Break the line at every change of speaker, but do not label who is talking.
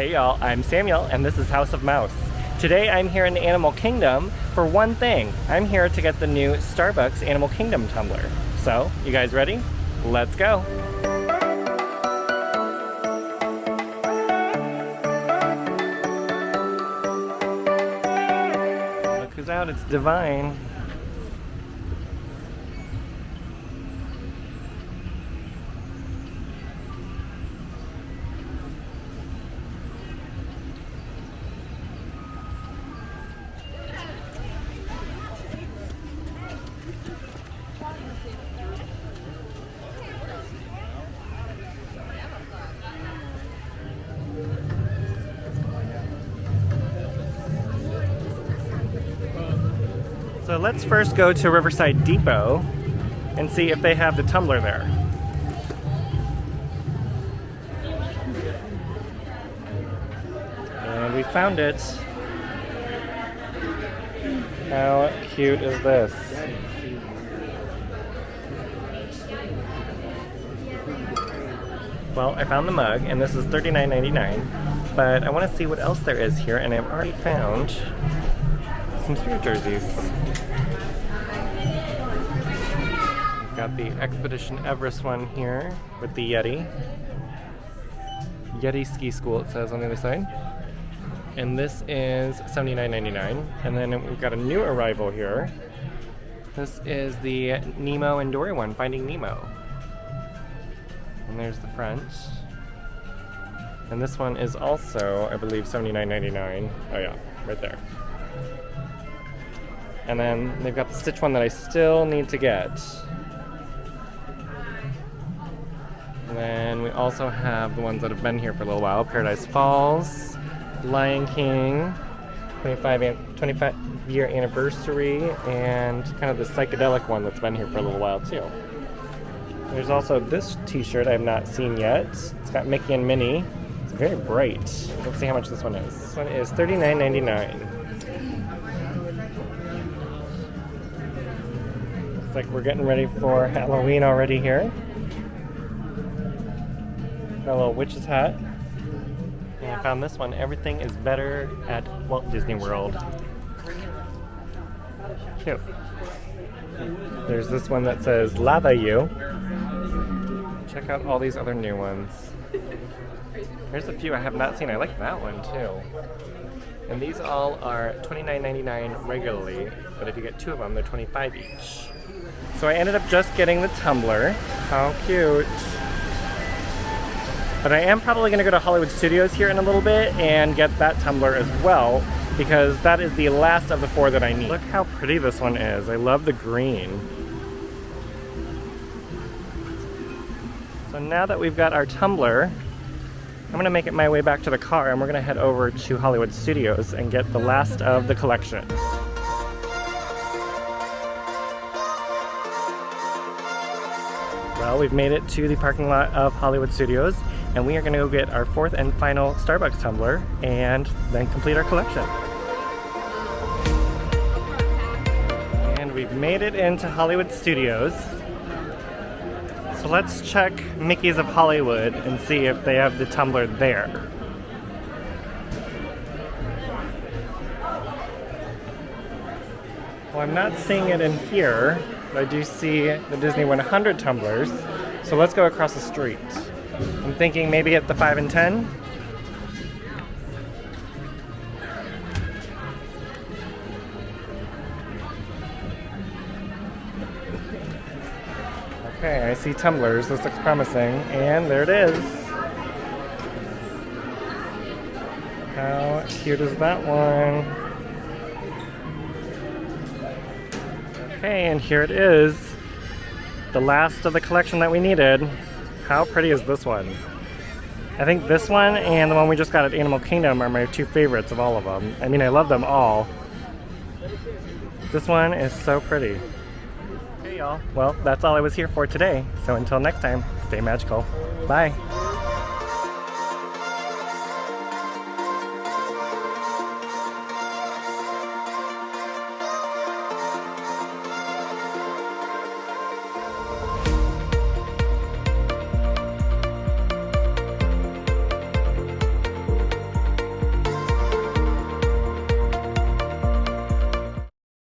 Hey y'all, I'm Samuel and this is House of Mouse. Today I'm here in the Animal Kingdom for one thing. I'm here to get the new Starbucks Animal Kingdom tumbler. So, you guys ready? Let's go! Look who's out, it's Divine. So let's first go to Riverside Depot and see if they have the tumbler there. And we found it. How cute is this? Well, I found the mug, and this is $39.99, but I want to see what else there is here, and I've already found some spirit jerseys. We've got the Expedition Everest one here with the Yeti. Yeti Ski School, it says on the other side. And this is $79.99. And then we've got a new arrival here. This is the Nemo and Dory one, Finding Nemo. And there's the front. And this one is also, I believe, $79.99. Oh yeah, right there. And then they've got the Stitch one that I still need to get. And then we also have the ones that have been here for a little while. Paradise Falls, Lion King, 25-year anniversary, and kind of the psychedelic one that's been here for a little while too. There's also this t-shirt I have not seen yet. It's got Mickey and Minnie. It's very bright. Let's see how much this one is. This one is $39.99. Looks like we're getting ready for Halloween already here. Got a little witch's hat. And I found this one. Everything is better at Walt Disney World. Cute. There's this one that says Lava You. Check out all these other new ones. There's a few I have not seen. I like that one too. And these all are $29.99 regularly, but if you get two of them, they're $25 each. So I ended up just getting the tumbler. How cute. But I am probably going to go to Hollywood Studios here in a little bit and get that tumbler as well, because that is the last of the four that I need. Look how pretty this one is. I love the green. So now that we've got our tumbler, I'm going to make it my way back to the car and we're going to head over to Hollywood Studios and get the last of the collection. Well, we've made it to the parking lot of Hollywood Studios and we are going to go get our fourth and final Starbucks tumbler and then complete our collection. And we've made it into Hollywood Studios. So let's check Mickey's of Hollywood and see if they have the tumbler there. Well, I'm not seeing it in here, but I do see the Disney 100 tumblers. So let's go across the street. I'm thinking maybe at the 5 and 10. Okay, I see tumblers. This looks promising. And there it is. How cute is that one? Okay, and here it is. The last of the collection that we needed. How pretty is this one? I think this one and the one we just got at Animal Kingdom are my two favorites of all of them. I mean, I love them all. This one is so pretty. Hey y'all. Well, that's all I was here for today. So until next time, stay magical. Bye.